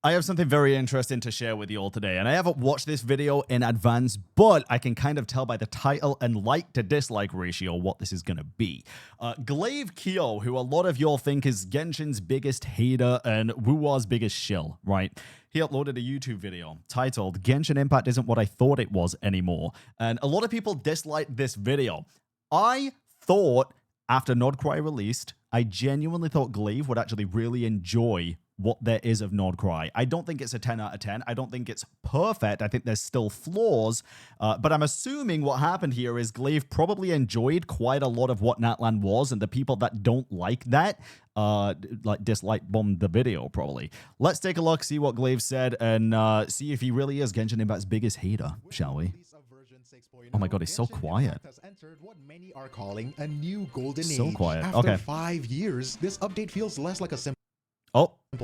I have something very interesting to share with you all today, and I haven't watched this video in advance, but I can kind of tell by the title and like to dislike ratio what this is going to be. Glaive Kyo, who a lot of y'all think is Genshin's biggest hater and Wuwa's biggest shill, right? He uploaded a YouTube video titled Genshin Impact Isn't What I Thought It Was Anymore, and a lot of people disliked this video. I thought after Nordcry released, I genuinely thought Glaive would actually really enjoy what there is of Nordcry. I don't think it's a 10 out of 10. I don't think it's perfect. I think there's still flaws, but I'm assuming what happened here is Glaive probably enjoyed quite a lot of what Natlan was, and the people that don't like that, like dislike bombed the video probably. Let's take a look, see what Glaive said, and see if he really is Genshin Impact's biggest hater, shall we? Oh my god, he's so quiet. Has entered what many are calling a new golden age. So quiet. After Okay. 5 years, this update feels less like a simple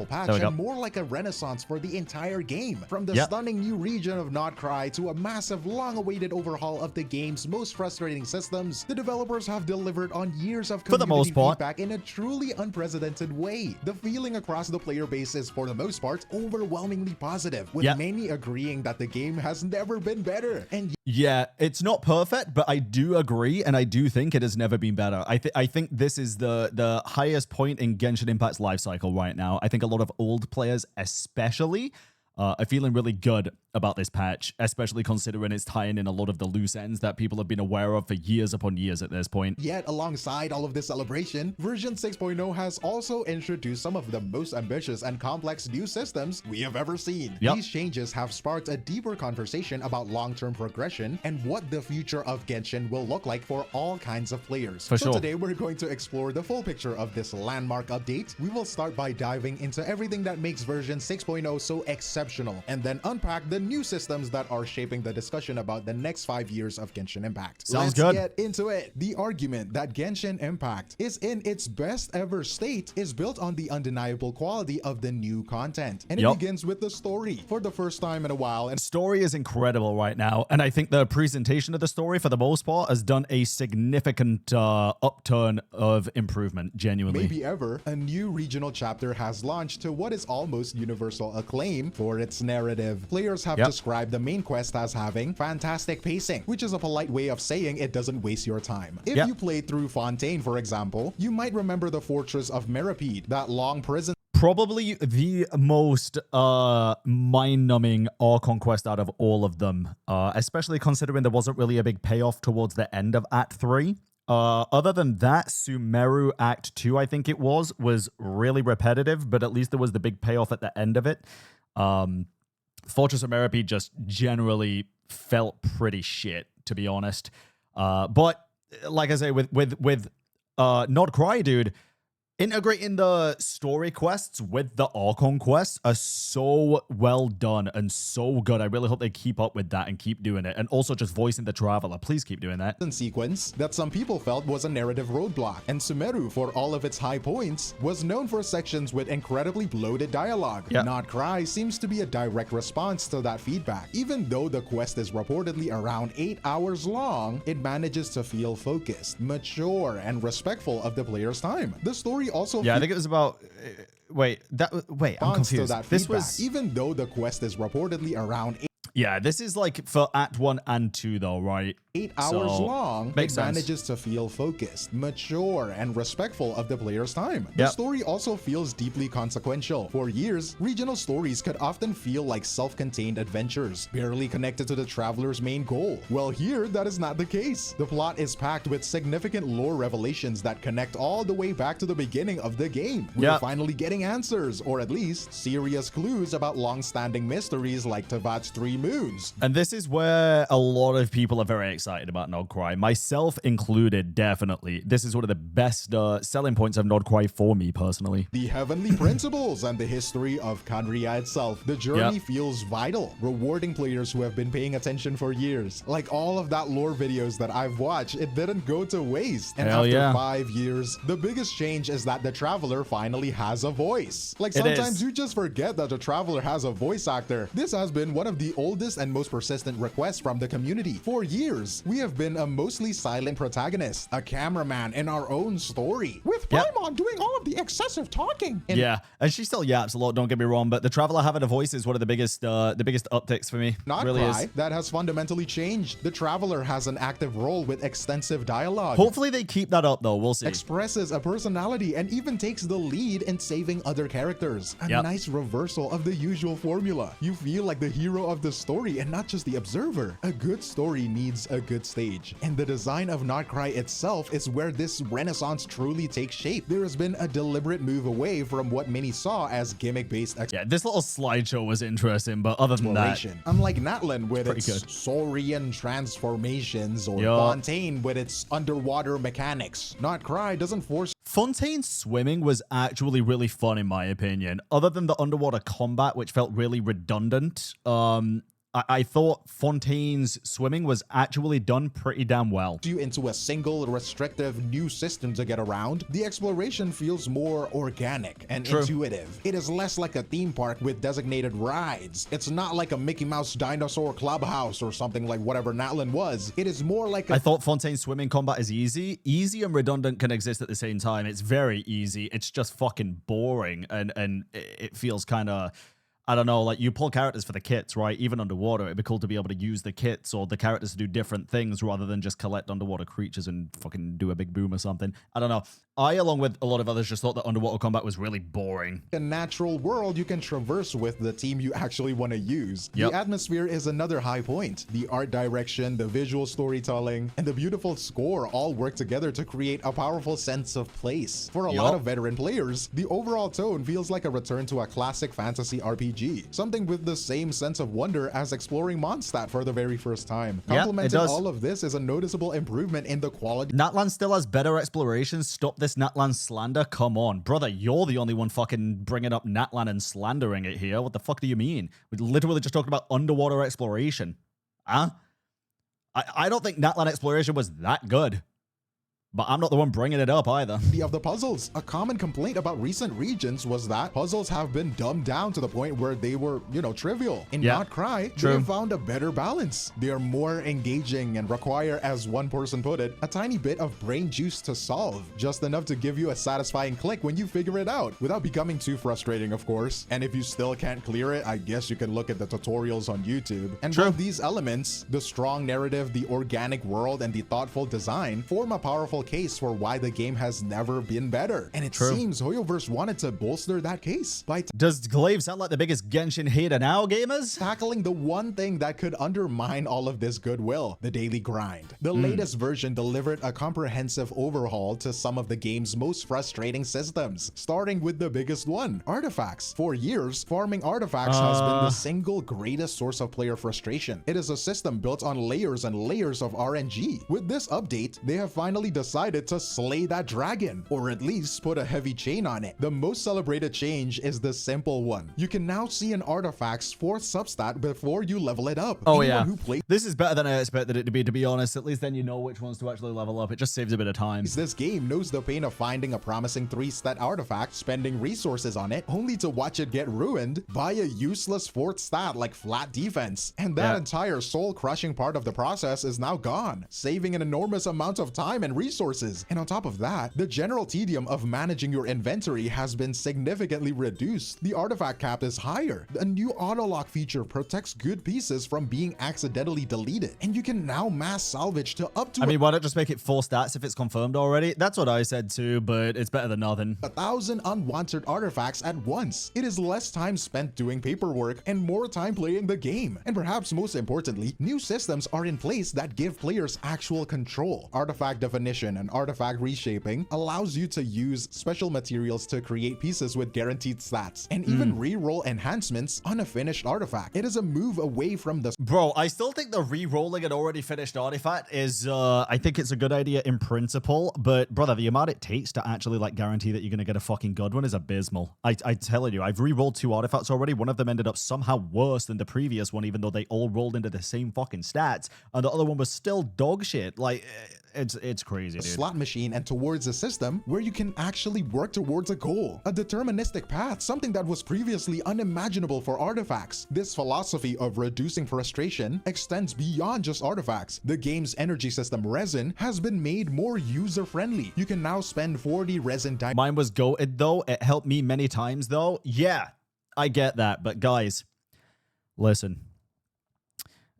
patch there we go. and more like a renaissance for the entire game. From the Yep. stunning new region of Nordcry to a massive, long-awaited overhaul of the game's most frustrating systems, the developers have delivered on years of For the most community part. feedback in a truly unprecedented way. The feeling across the player base is, for the most part, overwhelmingly positive, with Yep. many agreeing that the game has never been better. And Yeah, it's not perfect, but I do agree, and I do think it has never been better. I think this is the highest point in Genshin Impact's life cycle right now. I think a lot of old players especially are feeling really good about this patch, especially considering it's tying in a lot of the loose ends that people have been aware of for years upon years at this point. yet, alongside all of this celebration, version 6.0 has also introduced some of the most ambitious and complex new systems we have ever seen. Yep. These changes have sparked a deeper conversation about long-term progression and what the future of Genshin will look like for all kinds of players. For so sure. today we're going to explore the full picture of this landmark update. We will start by diving into everything that makes version 6.0 so exceptional, and then unpack the new systems that are shaping the discussion about the next 5 years of Genshin Impact. Sounds Let's good. get into it. The argument that Genshin Impact is in its best ever state is built on the undeniable quality of the new content, and it Yup. begins with the story. For the first time in a while, and Story is incredible right now, and I think the presentation of the story, for the most part, has done a significant upturn of improvement, genuinely. maybe ever, a new regional chapter has launched to what is almost universal acclaim for its narrative. Players have Yep. described the main quest as having fantastic pacing, which is a polite way of saying it doesn't waste your time. If Yep. you played through Fontaine, for example, you might remember the fortress of Meripede, that long prison Probably the most mind-numbing or conquest out of all of them, especially considering there wasn't really a big payoff towards the end of Act 3. Other than that, Sumeru Act 2, I think it was really repetitive, but at least there was the big payoff at the end of it. Fortress of Meripede just generally felt pretty shit, to be honest. But like I say, with Nordcry, dude, integrating the story quests with the Archon quests are so well done and so good. I really hope they keep up with that and keep doing it. And also just voicing the Traveler. Please keep doing that. sequence that some people felt was a narrative roadblock, and Sumeru, for all of its high points, was known for sections with incredibly bloated dialogue. Yep. Nordcry seems to be a direct response to that feedback. Even though the quest is reportedly around 8 hours long, it manages to feel focused, mature, and respectful of the player's time. The story also Yeah, I think it was about... Wait, I'm responds to confused. that This feedback. was... Even though the quest is reportedly around Yeah, this is like for Act 1 and 2 though, right? 8 hours So, long, makes it sense. manages to feel focused, mature, and respectful of the player's time. The Yep. story also feels deeply consequential. For years, regional stories could often feel like self-contained adventures, barely connected to the traveler's main goal. Well, here, that is not the case. The plot is packed with significant lore revelations that connect all the way back to the beginning of the game. We're Yep. finally getting answers, or at least serious clues about long-standing mysteries like Tavat's Three Moons. And this is where a lot of people are very excited about Nordcry, myself included, definitely. This is one of the best selling points of Nordcry for me, personally. The heavenly principles and the history of Khaenri'ah itself. The journey Yep. feels vital, rewarding players who have been paying attention for years. Like all of that lore videos that I've watched, it didn't go to waste. And Hell after yeah. 5 years, the biggest change is that the Traveler finally has a voice. Like It sometimes is. you just forget that the Traveler has a voice actor. This has been one of the old oldest and most persistent request from the community. For years, we have been a mostly silent protagonist, a cameraman in our own story, with Paimon doing all of the excessive talking. Yeah, and she still yaps a lot, don't get me wrong, but the Traveler having a voice is one of the biggest upticks for me. Not really cry, is. that has fundamentally changed. The Traveler has an active role with extensive dialogue. Hopefully they keep that up though, we'll see. Expresses a personality and even takes the lead in saving other characters. A nice reversal of the usual formula. You feel like the hero of the story and not just the observer. A good story needs a good stage. And the design of Not Cry itself is where this renaissance truly takes shape. There has been a deliberate move away from what many saw as gimmick-based this little slideshow was interesting, but other than that, unlike Natlan with its good. Saurian transformations or Fontaine with its underwater mechanics, Not Cry doesn't force. Fontaine's swimming was actually really fun in my opinion. Other than the underwater combat, which felt really redundant, I thought Fontaine's swimming was actually done pretty damn well. You into a single restrictive new system to get around, the exploration feels more organic and intuitive. It is less like a theme park with designated rides. It's not like a Mickey Mouse dinosaur clubhouse or something like whatever Natlan was. It is more like I thought Fontaine's swimming combat is easy. Easy and redundant can exist at the same time. It's very easy. It's just fucking boring and it feels kind of, I don't know, like you pull characters for the kits, right? Even underwater, it'd be cool to be able to use the kits or the characters to do different things rather than just collect underwater creatures and fucking do a big boom or something. I don't know. I, along with a lot of others, just thought that underwater combat was really boring. A natural world you can traverse with the team you actually want to use. The atmosphere is another high point. The art direction, the visual storytelling, and the beautiful score all work together to create a powerful sense of place. For a lot of veteran players, the overall tone feels like a return to a classic fantasy RPG. Something with the same sense of wonder as exploring Mondstadt for the very first time. Complementing all of this is a noticeable improvement in the quality. Natlan still has better exploration. Stop this Natlan slander. Come on, brother. You're the only one fucking bringing up Natlan and slandering it here. What the fuck do you mean? We literally just talked about underwater exploration. Huh? I don't think Natlan exploration was that good. But I'm not the one bringing it up either. Of the puzzles. A common complaint about recent regions was that puzzles have been dumbed down to the point where they were, trivial. In Not Cry, they have found a better balance. They are more engaging and require, as one person put it, a tiny bit of brain juice to solve. Just enough to give you a satisfying click when you figure it out, without becoming too frustrating, of course. And if you still can't clear it, I guess you can look at the tutorials on YouTube. And both these elements, the strong narrative, the organic world, and the thoughtful design, form a powerful case for why the game has never been better. And it seems Hoyoverse wanted to bolster that case by Does Glaive sound like the biggest Genshin hater now, gamers? Tackling the one thing that could undermine all of this goodwill, the daily grind. The latest version delivered a comprehensive overhaul to some of the game's most frustrating systems, starting with the biggest one, artifacts. For years, farming artifacts has been the single greatest source of player frustration. It is a system built on layers and layers of RNG. With this update, they have finally decided to slay that dragon, or at least put a heavy chain on it. The most celebrated change is the simple one. You can now see an artifact's 4th substat before you level it up. This is better than I expected it to be honest. At least then you know which ones to actually level up. It just saves a bit of time. This game knows the pain of finding a promising 3-stat artifact, spending resources on it, only to watch it get ruined by a useless 4th stat like flat defense. And that entire soul-crushing part of the process is now gone, saving an enormous amount of time and resources. And on top of that, the general tedium of managing your inventory has been significantly reduced. The artifact cap is higher. A new auto-lock feature protects good pieces from being accidentally deleted. And you can now mass salvage to up to why not just make it 4 stats if it's confirmed already? That's what I said too, but it's better than nothing. 1,000 unwanted artifacts at once. It is less time spent doing paperwork and more time playing the game. And perhaps most importantly, new systems are in place that give players actual control. Artifact definition and artifact reshaping allows you to use special materials to create pieces with guaranteed stats and even re-roll enhancements on a finished artifact. It is a move away from the— Bro, I still think the re-rolling an already finished artifact is, I think it's a good idea in principle, but brother, the amount it takes to actually like guarantee that you're going to get a fucking good one is abysmal. I tell you, I've re-rolled 2 artifacts already. One of them ended up somehow worse than the previous one, even though they all rolled into the same fucking stats, and the other one was still dog shit. Like, it's crazy. crazy, dude. Slot machine and towards a system where you can actually work towards a goal. A deterministic path, something that was previously unimaginable for artifacts. This philosophy of reducing frustration extends beyond just artifacts. The game's energy system resin has been made more user-friendly. You can now spend 40 resin diamonds. Mine was goated though. It helped me many times though. Yeah, I get that. But guys, listen.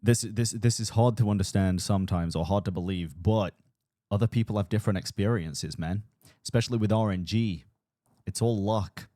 This is hard to understand sometimes or hard to believe, but other people have different experiences, man. Especially with RNG. It's all luck.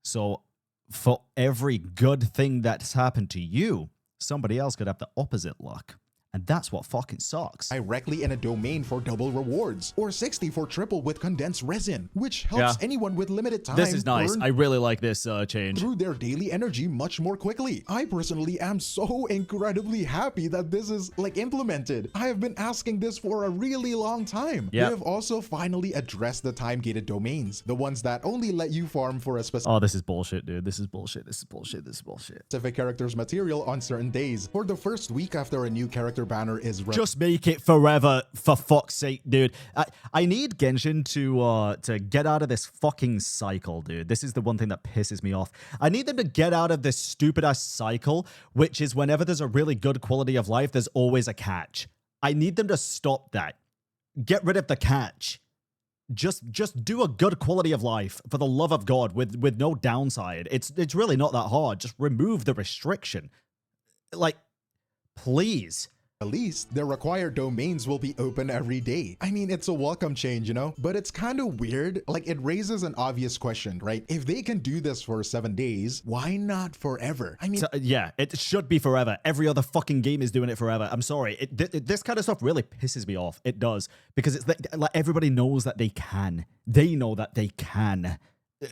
So for every good thing that's happened to you, somebody else could have the opposite luck. And that's what fucking sucks. Directly in a domain for double rewards, or 60 for triple with condensed resin, which helps anyone with limited time. This is nice. I really like this change. Through their daily energy much more quickly. I personally am so incredibly happy that this is like implemented. I have been asking this for a really long time. They have also finally addressed the time-gated domains, the ones that only let you farm for a specific— Oh, this is bullshit, dude. This is bullshit. This is bullshit. This is bullshit. Specific character's material on certain days. For the first week after a new character banner is just make it forever, for fuck's sake, dude. I need Genshin to get out of this fucking cycle, dude. This is the one thing that pisses me off. I need them to get out of this stupid ass cycle, which is whenever there's a really good quality of life, there's always a catch. I need them to stop that. Get rid of the catch. Just do a good quality of life, for the love of God, with no downside. It's really not that hard. Just remove the restriction. Like, please. At least, the required domains will be open every day. I mean, it's a welcome change, you know? But it's kind of weird. Like, it raises an obvious question, right? If they can do this for 7 days, why not forever? I mean— So, yeah, it should be forever. Every other fucking game is doing it forever. I'm sorry. This kind of stuff really pisses me off. It does. Because it's like everybody knows that they can. They know that they can.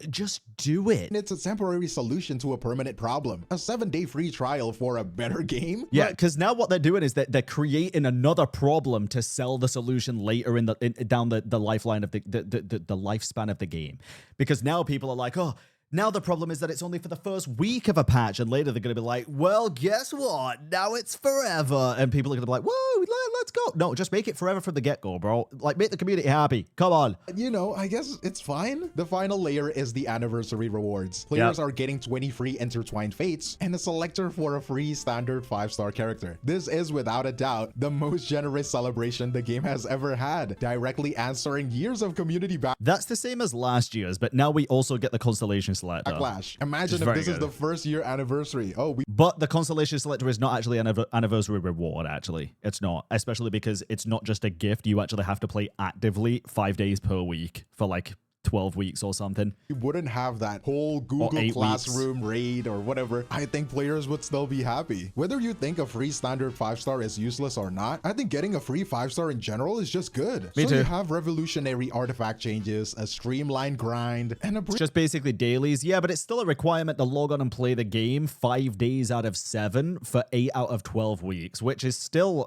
Just do it. It's a temporary solution to a permanent problem. A 7-day free trial for a better game? Yeah, because now what they're doing is that they're creating another problem to sell the solution later down the lifeline of the lifespan of the game. Because now people are like, oh, now the problem is that it's only for the first week of a patch, and later they're going to be like, well, guess what? Now it's forever. And people are going to be like, whoa, let's go. No, just make it forever from the get-go, bro. Like, make the community happy. Come on. You know, I guess it's fine. The final layer is the anniversary rewards. Players are getting 20 free intertwined fates and a selector for a free standard 5-star character. This is without a doubt the most generous celebration the game has ever had, directly answering years of community back. That's the same as last year's, but now we also get the Constellation Selector. Backlash. Imagine if this is the first year anniversary. But the Constellation Selector is not actually an anniversary reward, actually. It's not. Especially because it's not just a gift. You actually have to play actively 5 days per week for like 12 weeks or something. You wouldn't have that whole Google Classroom raid or whatever. I think players would still be happy. Whether you think a free standard 5-star is useless or not, I think getting a free 5-star in general is just good. Me too. You have revolutionary artifact changes, a streamlined grind, and it's just basically dailies. Yeah, but it's still a requirement to log on and play the game 5 days out of 7 for 8 out of 12 weeks, which is still,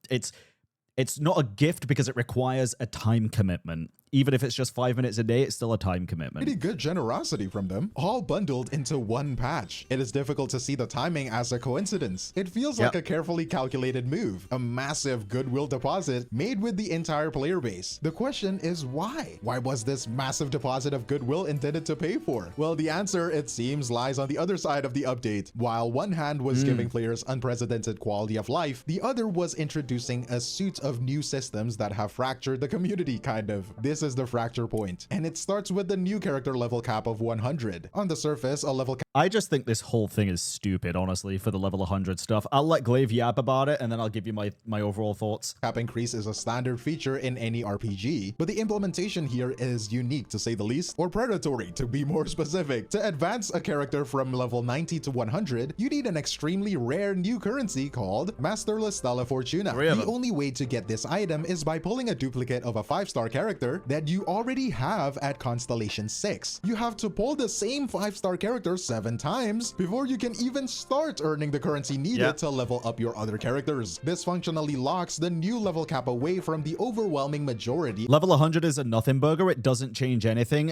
it's not a gift because it requires a time commitment. Even if it's just 5 minutes a day, it's still a time commitment. Pretty good generosity from them, all bundled into one patch. It is difficult to see the timing as a coincidence. It feels like a carefully calculated move, a massive goodwill deposit made with the entire player base. The question is why? Why was this massive deposit of goodwill intended to pay for? Well, the answer, it seems, lies on the other side of the update. While one hand was giving players unprecedented quality of life, the other was introducing a suite of new systems that have fractured the community, kind of. This is the fracture point, and it starts with the new character level cap of 100. On the surface, a level cap— I just think this whole thing is stupid, honestly, for the level 100 stuff. I'll let Glaive yap about it, and then I'll give you my overall thoughts. Cap increase is a standard feature in any RPG, but the implementation here is unique to say the least, or predatory to be more specific. To advance a character from level 90 to 100, you need an extremely rare new currency called Masterless Stella Fortuna. The only way to get this item is by pulling a duplicate of a 5-star character that you already have at Constellation 6. You have to pull the same 5-star character 7 times before you can even start earning the currency needed to level up your other characters. This functionally locks the new level cap away from the overwhelming majority. Level 100 is a nothing burger. It doesn't change anything.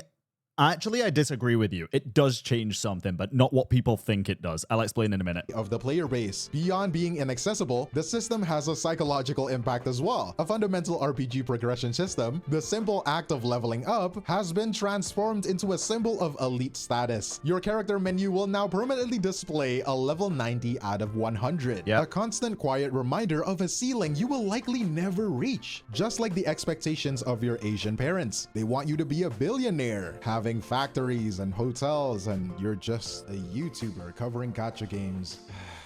Actually, I disagree with you. It does change something, but not what people think it does. I'll explain in a minute. Of the player base. Beyond being inaccessible, the system has a psychological impact as well. A fundamental RPG progression system, the simple act of leveling up has been transformed into a symbol of elite status. Your character menu will now permanently display a level 90 out of 100. Yep. A constant quiet reminder of a ceiling you will likely never reach. Just like the expectations of your Asian parents. They want you to be a billionaire, having factories and hotels, and you're just a YouTuber covering gacha games.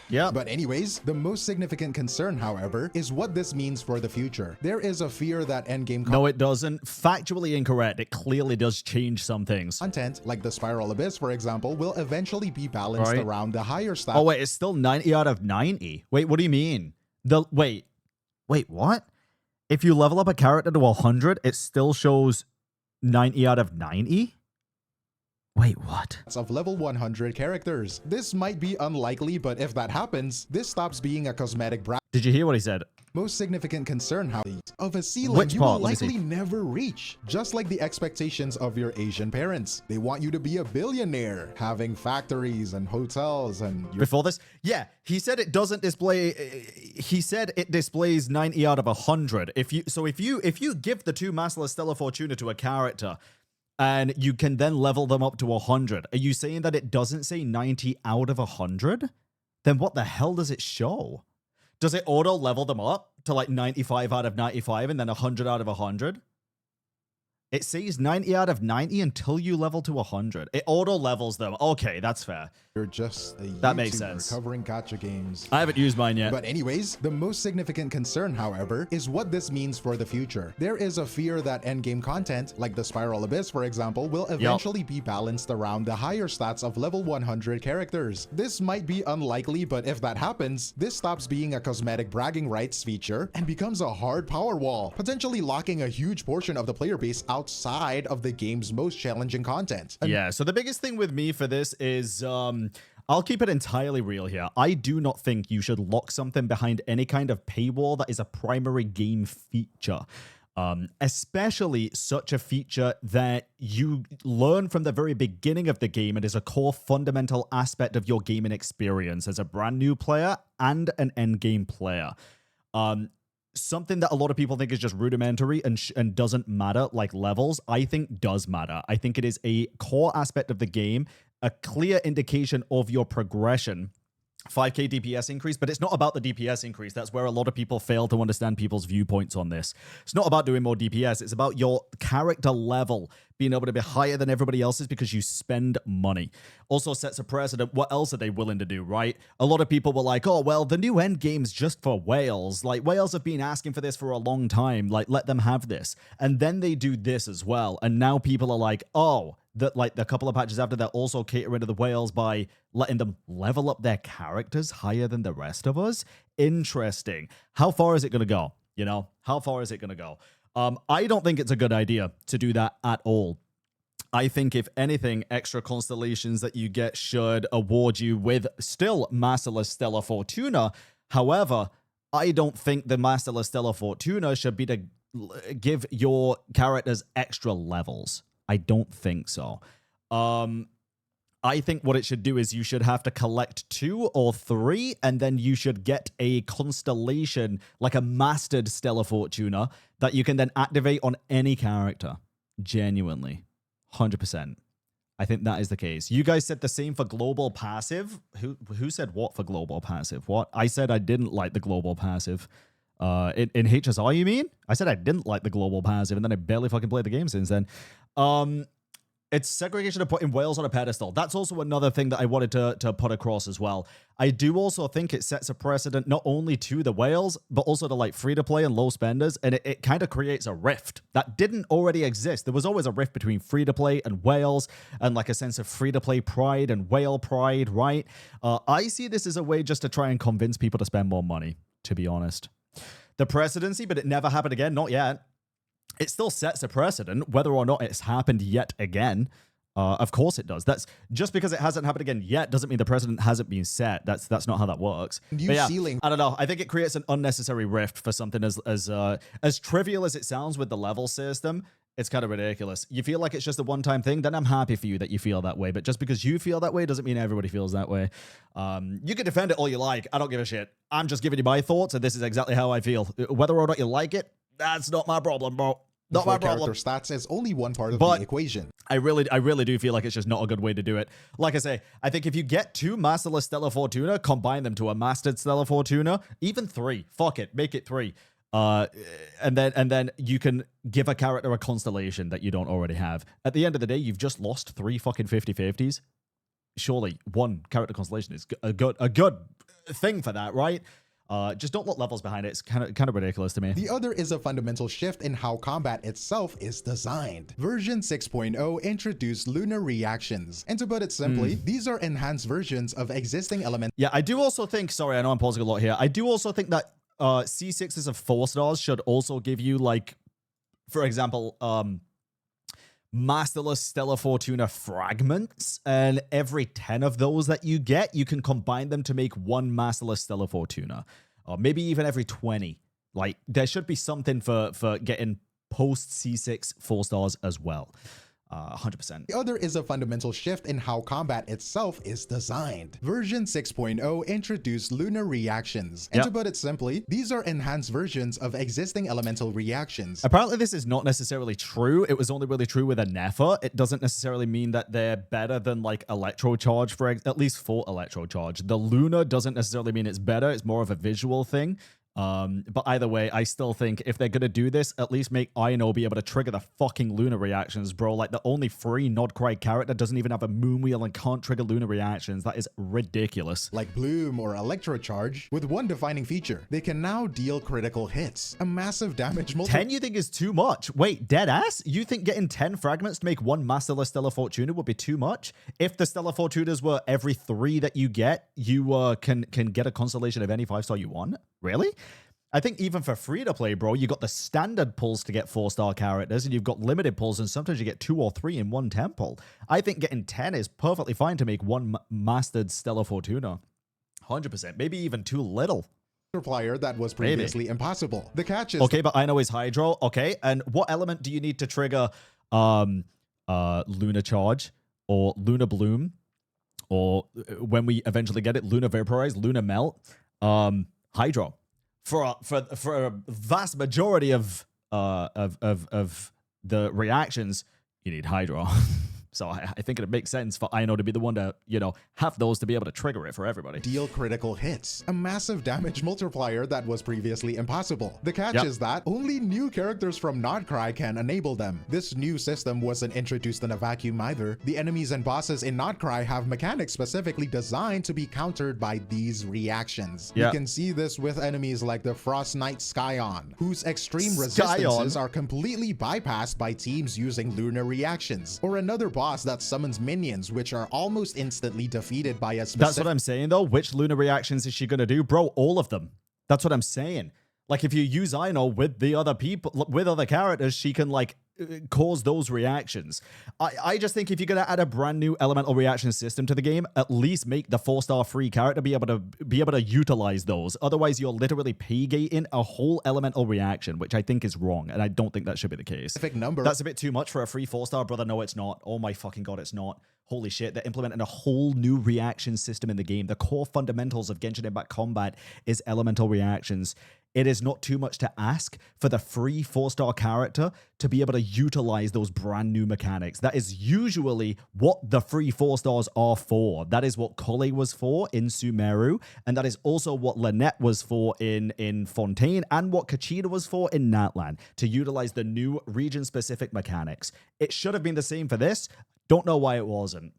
Yeah. But anyways, the most significant concern, however, is what this means for the future. There is a fear that endgame No, it doesn't. Factually incorrect. It clearly does change some things. content, like the Spiral Abyss, for example, will eventually be balanced Right. around the higher stats. Oh, wait, it's still 90 out of 90. Wait, what do you mean? Wait, what? If you level up a character to 100, it still shows 90 out of 90? Wait, what? Of level 100 characters. This might be unlikely, but if that happens, this stops being a cosmetic brag. Did you hear what he said? Most significant concern, however, of a ceiling Which you part? will Let me likely see. never reach. Just like the expectations of your Asian parents. They want you to be a billionaire, having factories and hotels, and you're Before this? Yeah, he said it doesn't display. He said it displays 90 out of 100. If you give the two Masterless Stellar Fortuna to a character, and you can then level them up to 100, are you saying that it doesn't say 90 out of 100? Then what the hell does it show? Does it auto level them up to like 95 out of 95 and then 100 out of 100? It says 90 out of 90 until you level to 100. It auto levels them. Okay, that's fair. just a That makes YouTuber sense. covering gacha games. I haven't used mine yet. But anyways, the most significant concern, however, is what this means for the future. There is a fear that endgame content, like the Spiral Abyss, for example, will eventually be balanced around the higher stats of level 100 characters. This might be unlikely, but if that happens, this stops being a cosmetic bragging rights feature and becomes a hard power wall, potentially locking a huge portion of the player base outside of the game's most challenging content. Yeah, so the biggest thing with me for this is, I'll keep it entirely real here. I do not think you should lock something behind any kind of paywall that is a primary game feature. Especially such a feature that you learn from the very beginning of the game and is a core fundamental aspect of your gaming experience as a brand new player and an endgame player. Something that a lot of people think is just rudimentary and doesn't matter, like levels, I think does matter. I think it is a core aspect of the game, a clear indication of your progression. 5k DPS increase, but it's not about the DPS increase. That's where a lot of people fail to understand people's viewpoints on this. It's not about doing more DPS. It's about your character level being able to be higher than everybody else's because you spend money. Also sets a precedent. What else are they willing to do, right? A lot of people were like, oh, well, the new end game's just for whales. Like, whales have been asking for this for a long time. Like, let them have this. And then they do this as well. And now people are like, oh, that like the couple of patches after, they're also catering to the whales by letting them level up their characters higher than the rest of us. Interesting. How far is it going to go? You know, how far is it going to go? I don't think it's a good idea to do that at all. I think, if anything, extra constellations that you get should award you with still Masterless Stellar Fortuna. However, I don't think the Masterless Stellar Fortuna should be to give your characters extra levels. I don't think so. I think what it should do is you should have to collect 2 or 3, and then you should get a constellation, like a mastered Stellar Fortuna, that you can then activate on any character. Genuinely. 100%. I think that is the case. You guys said the same for global passive. Who said what for global passive? What? I said I didn't like the global passive. In HSR, you mean? I said I didn't like the global passive, and then I barely fucking played the game since then. It's segregation of putting whales on a pedestal. That's also another thing that I wanted to put across as well. I do also think it sets a precedent not only to the whales, but also to like free-to-play and low spenders, and it kind of creates a rift that didn't already exist. There was always a rift between free-to-play and whales, and like a sense of free-to-play pride and whale pride, right? I see this as a way just to try and convince people to spend more money, to be honest. The precedency, but it never happened again, not yet. It still sets a precedent, whether or not it's happened yet again. Of course it does. That's just because it hasn't happened again yet doesn't mean the precedent hasn't been set. That's not how that works. New But yeah, ceiling. I don't know. I think it creates an unnecessary rift for something as trivial as it sounds with the level system. It's kind of ridiculous. You feel like it's just a one-time thing, then I'm happy for you that you feel that way. But just because you feel that way doesn't mean everybody feels that way. You can defend it all you like. I don't give a shit. I'm just giving you my thoughts, and this is exactly how I feel. Whether or not you like it, that's not my problem, bro. Not my problem. Character stats is only one part of the equation. I really do feel like it's just not a good way to do it. Like I say, I think if you get 2 Masterless Stellar Fortuna, combine them to a Mastered Stellar Fortuna, even 3. Fuck it, make it 3. And then you can give a character a constellation that you don't already have. At the end of the day, you've just lost 3 fucking 50/50s. Surely 1 character constellation is a good thing for that, right? Just don't look levels behind it. It's kind of ridiculous to me. The other is a fundamental shift in how combat itself is designed. Version 6.0 introduced lunar reactions, and to put it simply, these are enhanced versions of existing elements. Yeah, I do also think, sorry, I know I'm pausing a lot here. I do also think that C6s of 4 stars should also give you, like, for example, Masterless Stellar Fortuna fragments, and every 10 of those that you get, you can combine them to make 1 Masterless Stellar Fortuna, or maybe even every 20. Like, there should be something for getting post C6 4 stars as well. 100%. The other is a fundamental shift in how combat itself is designed. Version 6.0 introduced lunar reactions, and to put it simply, these are enhanced versions of existing elemental reactions. Apparently this is not necessarily true. It was only really true with a Nefer. It doesn't necessarily mean that they're better than like Electro Charge, for at least for Electro Charge. The Lunar doesn't necessarily mean it's better. It's more of a visual thing. But either way, I still think if they're gonna do this, at least make Ino be able to trigger the fucking lunar reactions, bro. Like, the only free Nodcry character doesn't even have a moon wheel and can't trigger lunar reactions. That is ridiculous. Like Bloom or Electrocharge, with one defining feature: they can now deal critical hits, a massive damage multiplier. 10 you think is too much? Wait, dead ass? You think getting 10 fragments to make 1 Masterless Stellar Fortuna would be too much? If the Stellar Fortunas were every 3 that you get, you can get a constellation of any 5-star you want? Really? I think even for free-to-play, bro, you got the standard pulls to get 4-star characters, and you've got limited pulls, and sometimes you get 2 or 3 in one temple. I think getting 10 is perfectly fine to make 1 Mastered Stellar Fortuna. 100%. Maybe even too little. Multiplier that was previously impossible. The catch is... Okay, but I know is Hydro. Okay, and what element do you need to trigger Lunar Charge or Lunar Bloom, or when we eventually get it, Lunar Vaporize, Lunar Melt, Hydro? For a vast majority of the reactions, you need Hydro. So I think it makes sense for Ino to be the one to, you know, have those to be able to trigger it for everybody. Deal critical hits, a massive damage multiplier that was previously impossible. The catch is that only new characters from Nodcry can enable them. This new system wasn't introduced in a vacuum either. The enemies and bosses in Nodcry have mechanics specifically designed to be countered by these reactions. You can see this with enemies like the Frost Knight Skyon, whose extreme resistances are completely bypassed by teams using lunar reactions, or another boss that summons minions, which are almost instantly defeated by a specific... That's what I'm saying, though. Which lunar reactions is she going to do? Bro, all of them. That's what I'm saying. Like, if you use Ino with the other people, with other characters, she can, like, cause those reactions. I just think if you're going to add a brand new elemental reaction system to the game, at least make the 4-star free character be able to utilize those. Otherwise, you're literally pay-gating a whole elemental reaction, which I think is wrong, and I don't think that should be the case. That's a bit too much for a free 4-star, brother. No, it's not. Oh my fucking god, it's not. Holy shit, they're implementing a whole new reaction system in the game. The core fundamentals of Genshin Impact combat is elemental reactions. It is not too much to ask for the free 4-star character to be able to utilize those brand new mechanics. That is usually what the free 4-stars are for. That is what Kole was for in Sumeru, and that is also what Lynette was for in Fontaine, and what Kachina was for in Natlan, to utilize the new region-specific mechanics. It should have been the same for this. Don't know why it wasn't.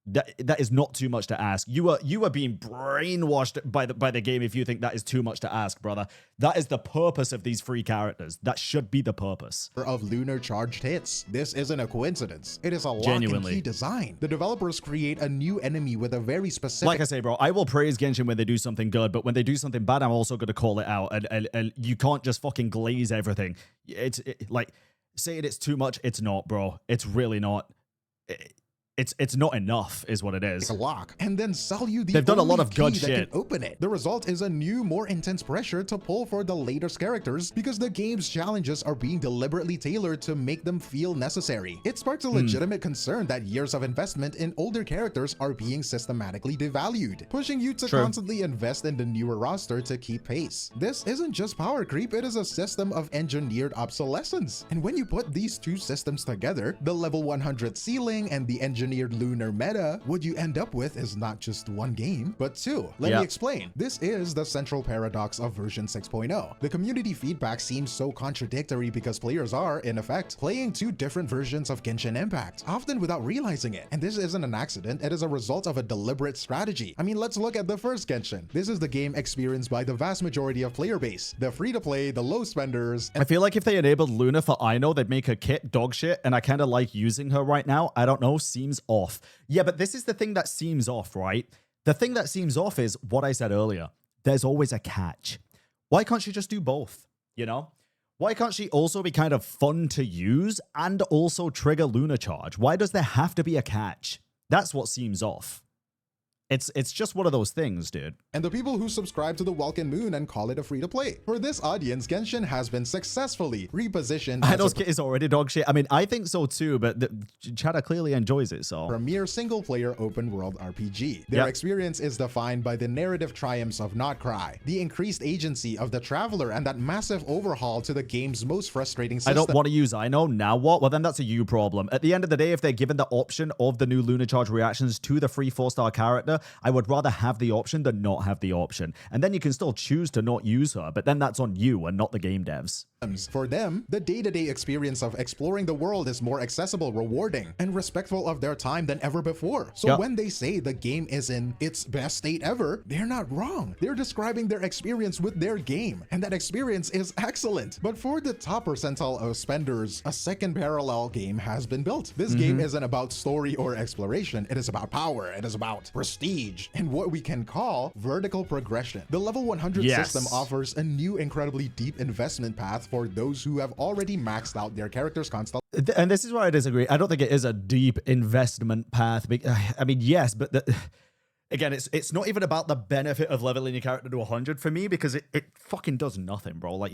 That is not too much to ask. You are being brainwashed by the game if you think that is too much to ask, brother. That is the purpose of these free characters. That should be the purpose. Of lunar charged hits. This isn't a coincidence. It is a lock and key design. The developers create a new enemy with a very specific... Like I say, bro, I will praise Genshin when they do something good, but when they do something bad, I'm also going to call it out. And you can't just fucking glaze everything. Like, saying it's too much, it's not, bro. It's really not. it's not enough is what it is. A lock and then sell you the They've done a lot only of good key that shit. can open it. The result is a new, more intense pressure to pull for the latest characters because the game's challenges are being deliberately tailored to make them feel necessary. It sparks a legitimate concern that years of investment in older characters are being systematically devalued, pushing you to constantly invest in the newer roster to keep pace. This isn't just power creep, it is a system of engineered obsolescence. And when you put these two systems together, the level 100 ceiling and the engineered lunar meta, what you end up with is not just one game, but two. Let me explain. This is the central paradox of version 6.0. The community feedback seems so contradictory because players are, in effect, playing two different versions of Genshin Impact, often without realizing it. And this isn't an accident, it is a result of a deliberate strategy. I mean, let's look at the first Genshin. This is the game experienced by the vast majority of player base, the free-to-play, the low spenders. I feel like if they enabled Lunar for Ino, they'd make her kit dog shit, and I kind of like using her right now. I don't know, seems off. Yeah, but this is the thing that seems off, right? The thing that seems off is what I said earlier. There's always a catch. Why can't she just do both, you know? Why can't she also be kind of fun to use and also trigger Lunar Charge? Why does there have to be a catch? That's what seems off. It's just one of those things, dude. And the people who subscribe to the Welkin Moon and call it a free-to-play. For this audience, Genshin has been successfully repositioned I know Kit is already dog shit. I mean, I think so too, but Chada clearly enjoys it, so. premier single-player open-world RPG. Their experience is defined by the narrative triumphs of Not Cry, the increased agency of the Traveler, and that massive overhaul to the game's most frustrating system. I don't want to use Ino, now what? Well, then that's a you problem. At the end of the day, if they're given the option of the new Lunar Charge reactions to the free 4-star character, I would rather have the option than not have the option. And then you can still choose to not use her, but then that's on you and not the game devs. For them, the day-to-day experience of exploring the world is more accessible, rewarding, and respectful of their time than ever before. So when they say the game is in its best state ever, they're not wrong. They're describing their experience with their game, and that experience is excellent. But for the top percentile of spenders, a second parallel game has been built. This game isn't about story or exploration. It is about power. It is about prestige and what we can call vertical progression. The level 100 system offers a new, incredibly deep investment path for those who have already maxed out their character's constant. And this is where I disagree. I don't think it is a deep investment path. I mean, yes, but again, it's not even about the benefit of leveling your character to 100 for me, because it fucking does nothing, bro. Like,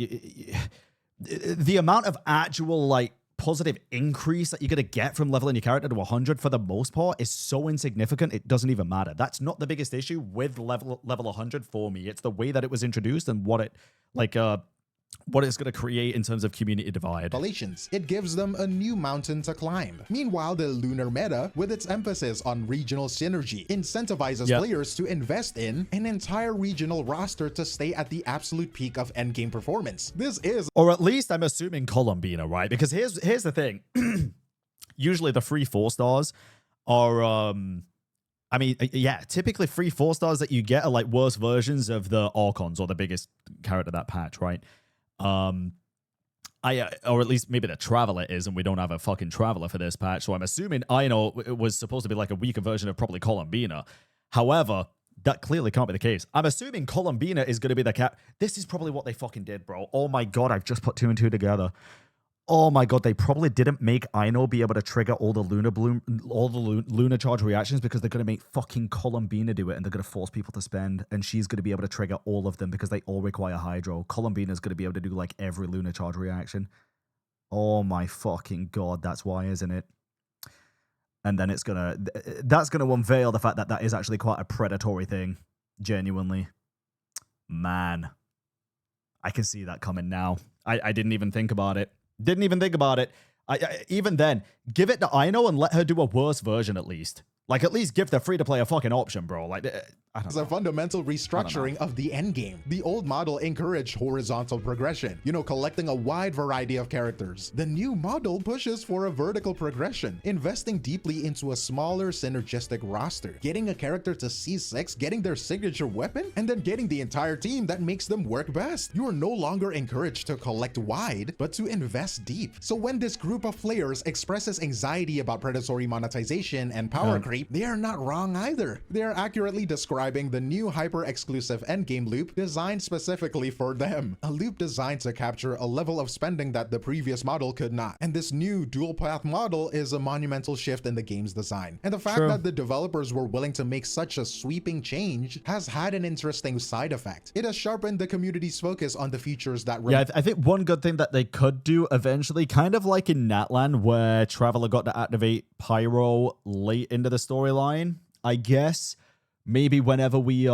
the amount of actual, like, positive increase that you're going to get from leveling your character to 100 for the most part is so insignificant, it doesn't even matter. That's not the biggest issue with level 100 for me. It's the way that it was introduced and what it, like, what it's going to create in terms of community divide. It gives them a new mountain to climb. Meanwhile, the Lunar meta, with its emphasis on regional synergy, incentivizes players to invest in an entire regional roster to stay at the absolute peak of endgame performance. This is, or at least I'm assuming Columbina, right? Because here's the thing. Usually the free 4-stars are I mean, yeah, typically free 4-stars that you get are like worse versions of the Archons or the biggest character that patch, right? Or at least maybe the Traveler is, and we don't have a fucking Traveler for this patch, so I'm assuming Ino was supposed to be like a weaker version of probably Columbina. However, that clearly can't be the case. I'm assuming Columbina is going to be the cap. This is probably what they fucking did, bro. Oh my god, I've just put 2 and 2 together. Oh my god, they probably didn't make Ino be able to trigger all the Lunar Charge reactions because they're going to make fucking Columbina do it, and they're going to force people to spend, and she's going to be able to trigger all of them because they all require Hydro. Columbina's going to be able to do like every Lunar Charge reaction. Oh my fucking god, that's why, isn't it? And then that's going to unveil the fact that that is actually quite a predatory thing, genuinely. Man, I can see that coming now. I didn't even think about it. Didn't even think about it. Even then, give it to Ino and let her do a worse version at least. Like, at least give the free-to-play a fucking option, bro. Like, I don't know. It's a fundamental restructuring of the endgame. The old model encouraged horizontal progression, you know, collecting a wide variety of characters. The new model pushes for a vertical progression, investing deeply into a smaller synergistic roster, getting a character to C6, getting their signature weapon, and then getting the entire team that makes them work best. You are no longer encouraged to collect wide, but to invest deep. So when this group of players expresses anxiety about predatory monetization and power creep, creep, they are not wrong either. They are accurately describing the new hyper-exclusive endgame loop designed specifically for them. A loop designed to capture a level of spending that the previous model could not. And this new dual-path model is a monumental shift in the game's design. And the fact that the developers were willing to make such a sweeping change has had an interesting side effect. It has sharpened the community's focus on the features that I think one good thing that they could do eventually, kind of like in Natlan, where Traveler got to activate Pyro late into the storyline, I guess maybe whenever we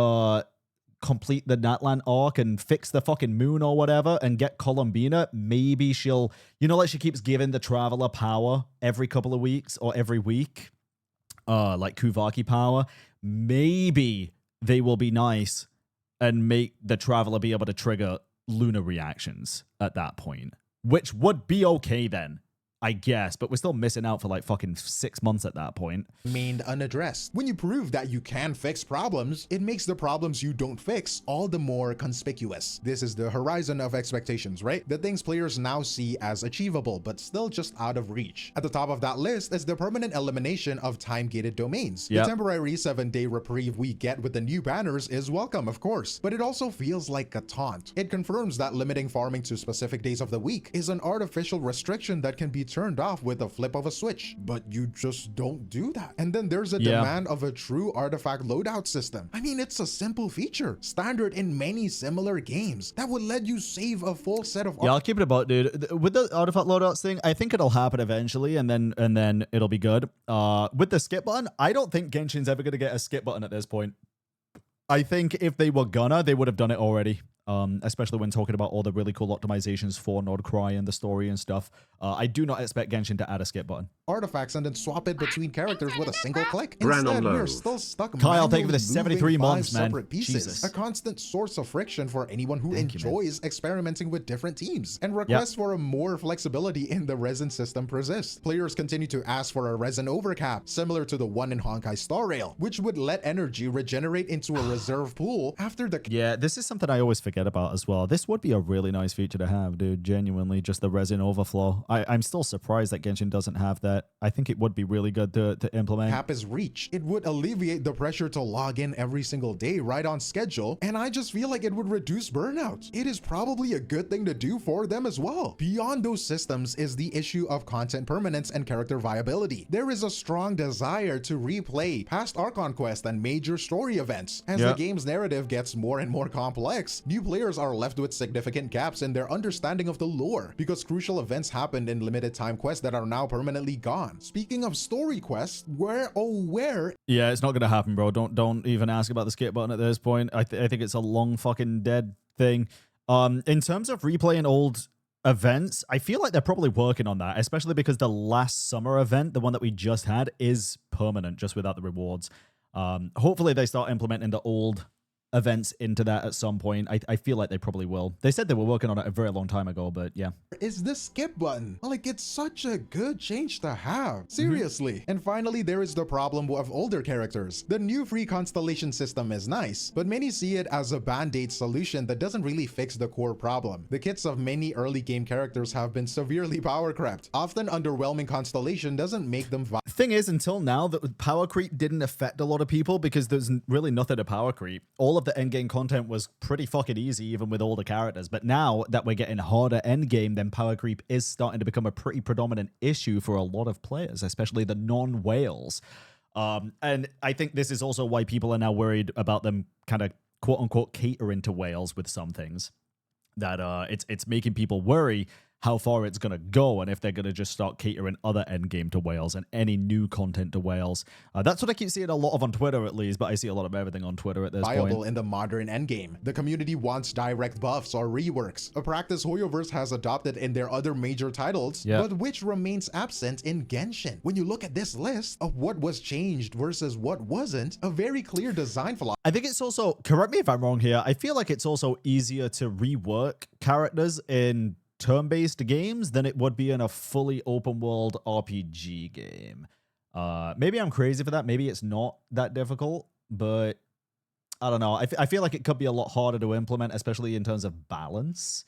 complete the Natlan arc and fix the fucking moon or whatever and get Columbina, maybe she'll, like she keeps giving the Traveler power every couple of weeks or every week, like Kuvaki power. Maybe they will be nice and make the Traveler be able to trigger Lunar reactions at that point, which would be okay then, I guess, but we're still missing out for like fucking 6 months at that point. Remained unaddressed. When you prove that you can fix problems, it makes the problems you don't fix all the more conspicuous. This is the horizon of expectations, right? The things players now see as achievable, but still just out of reach. At the top of that list is the permanent elimination of time-gated domains. The temporary 7-day reprieve we get with the new banners is welcome, of course, but it also feels like a taunt. It confirms that limiting farming to specific days of the week is an artificial restriction that can be turned off with a flip of a switch, but you just don't do that. And then there's a demand of a true artifact loadout system. I mean, it's a simple feature, standard in many similar games, that would let you save a full set of I'll keep it about, dude. With the artifact loadouts thing, I think it'll happen eventually, and then it'll be good. With the skip button, I don't think Genshin's ever gonna get a skip button at this point. I think if they were gonna, they would have done it already. Especially when talking about all the really cool optimizations for Nordcry and the story and stuff. I do not expect Genshin to add a skip button. Artifacts and then swap it between characters with a single click. Instead, we're still stuck Kyle, thank you for the 73 months, man. Pieces. Jesus. A constant source of friction for anyone who enjoys experimenting with different teams. And requests for a more flexibility in the resin system persist. Players continue to ask for a resin overcap, similar to the one in Honkai Star Rail, which would let energy regenerate into a reserve pool after the... Yeah, this is something I always forget about as well. This would be a really nice feature to have, dude. Genuinely, just the resin overflow. I'm still surprised that Genshin doesn't have that. I think it would be really good to implement. Cap is reached. It would alleviate the pressure to log in every single day right on schedule, and I just feel like it would reduce burnout. It is probably a good thing to do for them as well. Beyond those systems is the issue of content permanence and character viability. There is a strong desire to replay past Archon quests and major story events. As the game's narrative gets more and more complex, new players are left with significant gaps in their understanding of the lore, because crucial events happened in limited time quests that are now permanently gone. Speaking of story quests, where yeah, it's not gonna happen, bro. Don't even ask about the skip button at this point. I think it's a long fucking dead thing. In terms of replaying old events, I feel like they're probably working on that, especially because the last summer event, the one that we just had, is permanent, just without the rewards. Hopefully they start implementing the old events into that at some point. I feel like they probably will. They said they were working on it a very long time ago, but yeah. Is the skip button? Like, it's such a good change to have. Seriously. And finally, there is the problem of older characters. The new free constellation system is nice, but many see it as a band-aid solution that doesn't really fix the core problem. The kits of many early game characters have been severely power crept. Often underwhelming constellation doesn't make them Thing is, until now, that power creep didn't affect a lot of people because there's really nothing to power creep. All of the endgame content was pretty fucking easy, even with all the characters. But now that we're getting harder endgame, then power creep is starting to become a pretty predominant issue for a lot of players, especially the non-whales. And I think this is also why people are now worried about them kind of quote-unquote catering to whales with some things. That it's making people worry how far it's going to go and if they're going to just start catering other endgame to whales and any new content to whales. That's what I keep seeing a lot of on Twitter, at least, but I see a lot of everything on Twitter at this viable point. In the modern endgame. The community wants direct buffs or reworks, a practice Hoyoverse has adopted in their other major titles, but which remains absent in Genshin. When you look at this list of what was changed versus what wasn't, a very clear design philosophy. I think it's also, correct me if I'm wrong here, I feel like it's also easier to rework characters in turn-based games than it would be in a fully open world RPG game. Maybe I'm crazy for that. Maybe it's not that difficult, but I don't know. I feel like it could be a lot harder to implement, especially in terms of balance,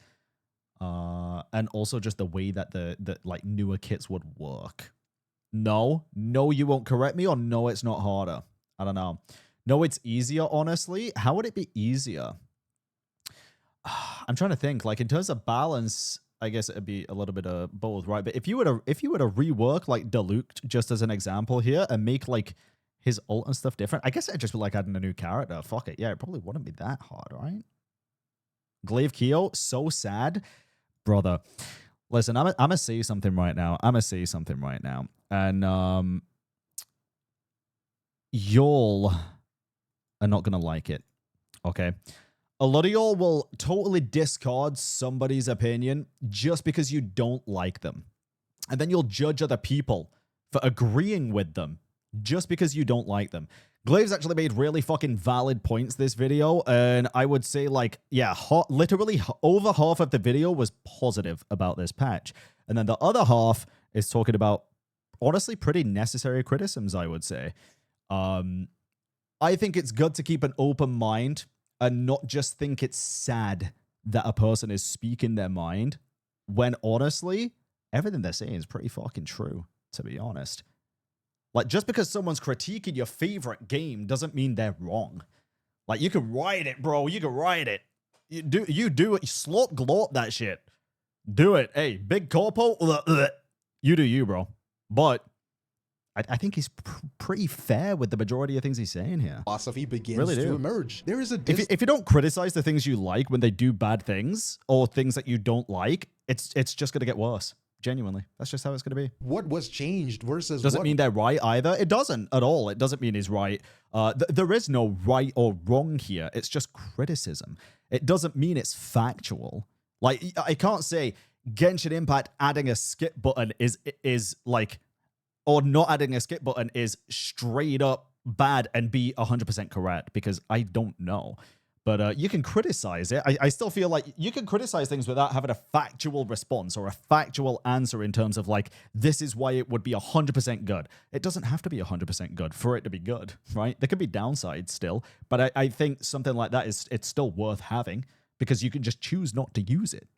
and also just the way that the like newer kits would work. No, you won't correct me, or no, it's not harder. I don't know. No, it's easier, honestly. How would it be easier? I'm trying to think. Like, in terms of balance, I guess it'd be a little bit of both, right? But if you were to rework like Diluc, just as an example here, and make like his ult and stuff different, I guess it'd just be like adding a new character. Fuck it. Yeah, it probably wouldn't be that hard, right? Glaive Keo, so sad. Brother, listen, I'm gonna say something right now. And y'all are not gonna like it, okay? A lot of y'all will totally discard somebody's opinion just because you don't like them. And then you'll judge other people for agreeing with them just because you don't like them. Glaive's actually made really fucking valid points this video, and I would say, like, yeah, literally over half of the video was positive about this patch. And then the other half is talking about, honestly, pretty necessary criticisms, I would say. I think it's good to keep an open mind and not just think it's sad that a person is speaking their mind, when honestly, everything they're saying is pretty fucking true, to be honest. Like, just because someone's critiquing your favorite game doesn't mean they're wrong. Like, you can write it, bro. You can write it. You do it. You slop glop that shit. Do it. Hey, big corpo. You do you, bro. But I think he's pretty fair with the majority of things he's saying here. Philosophy begins to emerge. There is a if you don't criticize the things you like when they do bad things, or things that you don't like, it's just gonna get worse. Genuinely, that's just how it's gonna be. What was changed versus doesn't mean they're right either. It doesn't at all. It doesn't mean he's right. There is no right or wrong here. It's just criticism. It doesn't mean it's factual. Like, I can't say Genshin Impact adding a skip button is like, or not adding a skip button is straight up bad and be 100% correct, because I don't know. But you can criticize it. I still feel like you can criticize things without having a factual response or a factual answer in terms of, like, this is why it would be 100% good. It doesn't have to be 100% good for it to be good, right? There could be downsides still. But I think something like that it's still worth having, because you can just choose not to use it.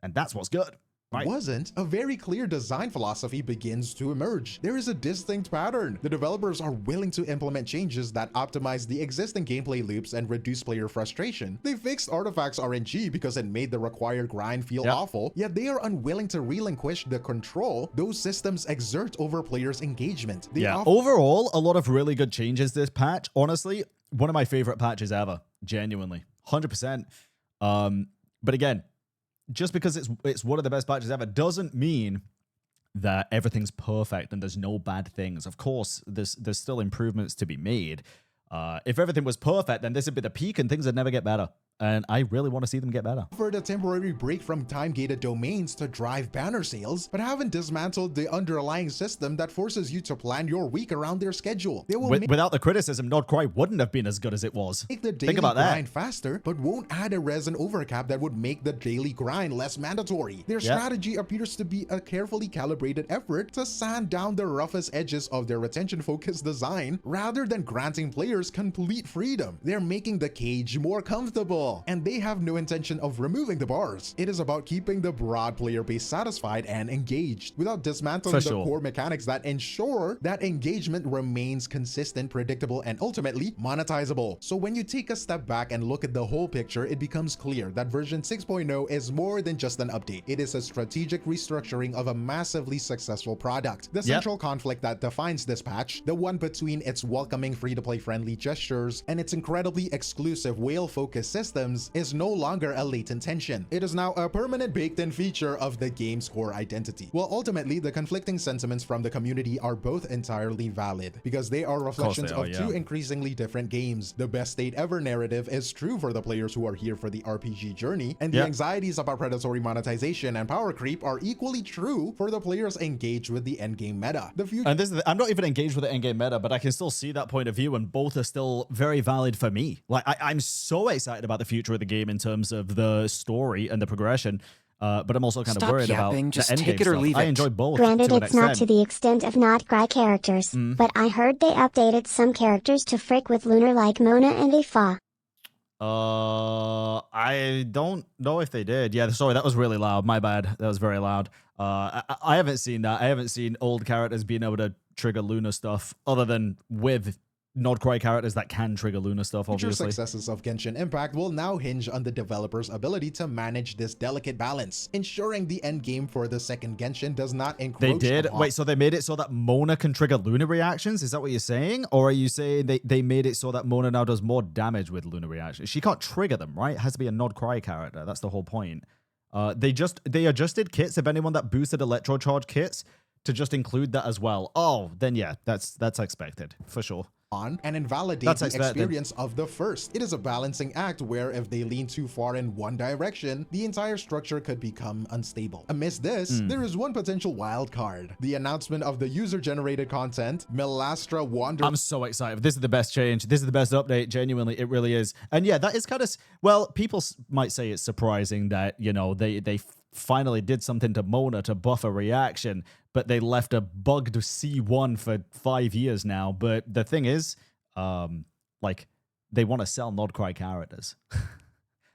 And that's what's good. Right. Wasn't a very clear design philosophy begins to emerge. There is a distinct pattern. The developers are willing to implement changes that optimize the existing gameplay loops and reduce player frustration. They fixed artifacts RNG because it made the required grind feel awful, yet they are unwilling to relinquish the control those systems exert over players' engagement. Overall, a lot of really good changes this patch. Honestly, one of my favorite patches ever. Genuinely. 100%. But again, just because it's one of the best patches ever doesn't mean that everything's perfect and there's no bad things. Of course, there's still improvements to be made. If everything was perfect, then this would be the peak and things would never get better. And I really want to see them get better. Offered a temporary break from time-gated domains to drive banner sales, but haven't dismantled the underlying system that forces you to plan your week around their schedule. They will without the criticism, Nordcry wouldn't have been as good as it was. Make the daily grind faster, but won't add a resin overcap that would make the daily grind less mandatory. Their strategy appears to be a carefully calibrated effort to sand down the roughest edges of their retention-focused design, rather than granting players complete freedom. They're making the cage more comfortable, and they have no intention of removing the bars. It is about keeping the broad player base satisfied and engaged, without dismantling the core mechanics that ensure that engagement remains consistent, predictable, and ultimately monetizable. So when you take a step back and look at the whole picture, it becomes clear that version 6.0 is more than just an update. It is a strategic restructuring of a massively successful product. The central conflict that defines this patch, the one between its welcoming free-to-play friendly gestures and its incredibly exclusive whale-focused system, is no longer a latent tension. It is now a permanent baked-in feature of the game's core identity. While ultimately the conflicting sentiments from the community are both entirely valid, because they are reflections of two increasingly different games. The best state ever narrative is true for the players who are here for the RPG journey, and the anxieties about predatory monetization and power creep are equally true for the players engaged with the endgame meta. The future, and this is I'm not even engaged with the endgame meta, but I can still see that point of view, and both are still very valid for me. Like, I'm so excited about the future of the game in terms of the story and the progression, but I'm also kind of worried about the endgame stuff. I enjoy both. Granted, it's not to the extent of not cry characters, but I heard they updated some characters to frick with Lunar, like Mona and Afa. I I don't know if they did. Yeah, sorry, that was really loud. My bad. That was very loud. I haven't seen that. I haven't seen old characters being able to trigger Lunar stuff other than with Nodcry characters that can trigger Lunar stuff, Future obviously. successes of Genshin Impact will now hinge on the developer's ability to manage this delicate balance, ensuring the endgame for the second Genshin does not encroach They did? upon. Wait, so they made it so that Mona can trigger Lunar reactions? Is that what you're saying? Or are you saying they made it so that Mona now does more damage with Lunar reactions? She can't trigger them, right? It has to be a Nodcry character. That's the whole point. They adjusted kits, if anyone, that boosted Electro Charge kits to just include that as well. Oh, then yeah, that's expected, for sure. On and invalidate That's the expected. experience of the first. It is a balancing act where if they lean too far in one direction, the entire structure could become unstable. Amidst this, there is one potential wild card. The announcement of the user-generated content, Melastra Wander. I'm so excited. This is the best change. This is the best update. Genuinely, it really is. And yeah, that is kind of, well, people might say it's surprising that, you know, they finally did something to Mona to buff a reaction, but they left a bugged C1 for 5 years now. But the thing is, like, they want to sell Nodcry characters.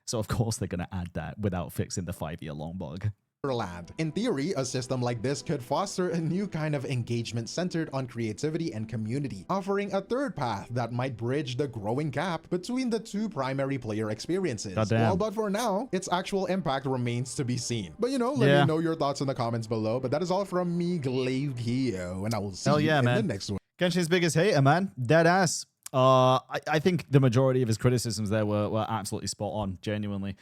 So of course they're going to add that without fixing the 5-year-long bug. Land. In theory, a system like this could foster a new kind of engagement centered on creativity and community, offering a third path that might bridge the growing gap between the two primary player experiences. Goddamn. Well, but for now, its actual impact remains to be seen. But you know, let me know your thoughts in the comments below. But that is all from me, Glaive Keo, and I will see you in the next one. Genshin's biggest hater, man. Dead ass. I think the majority of his criticisms there were absolutely spot on, genuinely.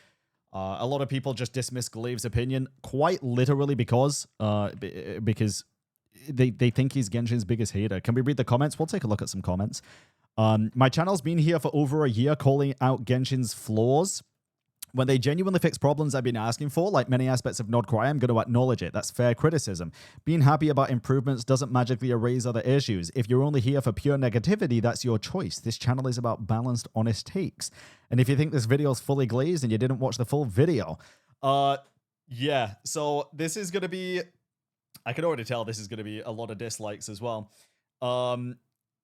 A lot of people just dismiss Glaive's opinion quite literally because they think he's Genshin's biggest hater. Can we read the comments? We'll take a look at some comments. My channel's been here for over a year calling out Genshin's flaws. When they genuinely fix problems I've been asking for, like many aspects of Nodcry, I'm going to acknowledge it. That's fair criticism. Being happy about improvements doesn't magically erase other issues. If you're only here for pure negativity, that's your choice. This channel is about balanced, honest takes. And if you think this video is fully glazed and you didn't watch the full video, yeah. So this is going to be, I can already tell this is going to be a lot of dislikes as well.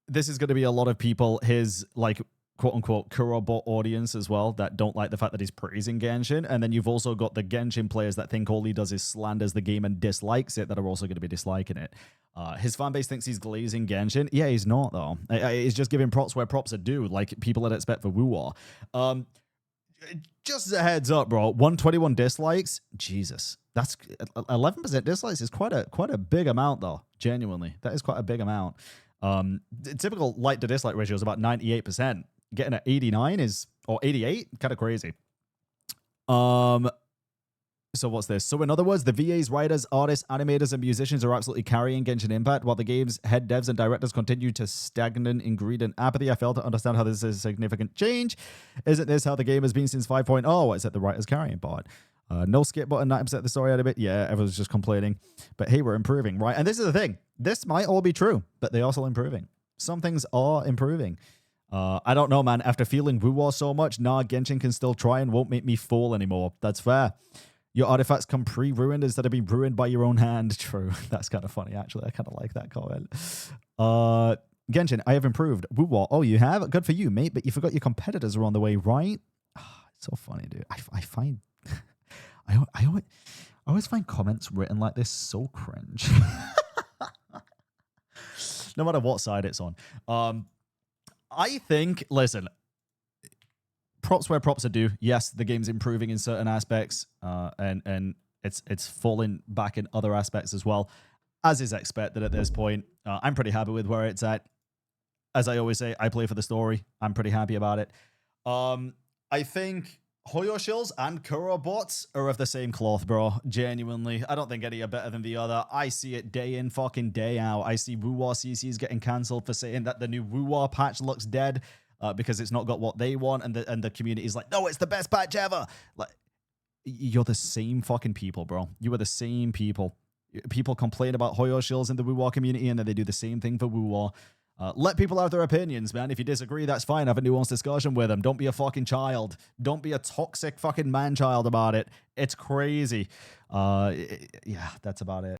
This is going to be a lot of people, his, like, quote-unquote Kurobot audience as well, that don't like the fact that he's praising Genshin. And then you've also got the Genshin players that think all he does is slanders the game and dislikes it, that are also going to be disliking it. His fanbase thinks he's glazing Genshin. Yeah, he's not, though. He's just giving props where props are due, like people would expect for Wuwa. Just as a heads up, bro, 121 dislikes. Jesus. That's 11% dislikes is quite a big amount, though. Genuinely. That is quite a big amount. The typical like to dislike ratio is about 98%. Getting at 89 is, or 88, kind of crazy. So what's this? So in other words, the VAs, writers, artists, animators, and musicians are absolutely carrying Genshin Impact, while the game's head devs and directors continue to stagnant ingredient apathy. I fail to understand how this is a significant change. Isn't this how the game has been since 5.0? Except the writers carrying part. No skip button, 90% of the story out of it. Yeah, everyone's just complaining. But hey, we're improving, right? And this is the thing. This might all be true, but they are still improving. Some things are improving. I don't know, man. After feeling Wuwa so much, nah, Genshin can still try and won't make me fall anymore. That's fair. Your artifacts come pre-ruined instead of being ruined by your own hand. True. That's kind of funny, actually. I kind of like that comment. Genshin, I have improved. Wuwa, oh, you have? Good for you, mate. But you forgot your competitors are on the way, right? It's so funny, dude. I find... I always find comments written like this so cringe. No matter what side it's on. I think, listen, props where props are due. Yes, the game's improving in certain aspects, and it's falling back in other aspects as well, as is expected at this point. I'm pretty happy with where it's at. As I always say, I play for the story. I'm pretty happy about it. I think Hoyoshills and Kurobots are of the same cloth, bro. Genuinely. I don't think any are better than the other. I see it day in, fucking day out. I see Wuwa CCs getting cancelled for saying that the new Wuwa patch looks dead because it's not got what they want, and the community is like, no, it's the best patch ever. Like, you're the same fucking people, bro. You are the same people. People complain about Hoyoshills in the Wuwa community, and then they do the same thing for Wuwa. Let people have their opinions, man. If you disagree, that's fine. Have a nuanced discussion with them. Don't be a fucking child. Don't be a toxic fucking man-child about it. It's crazy. Yeah, that's about it.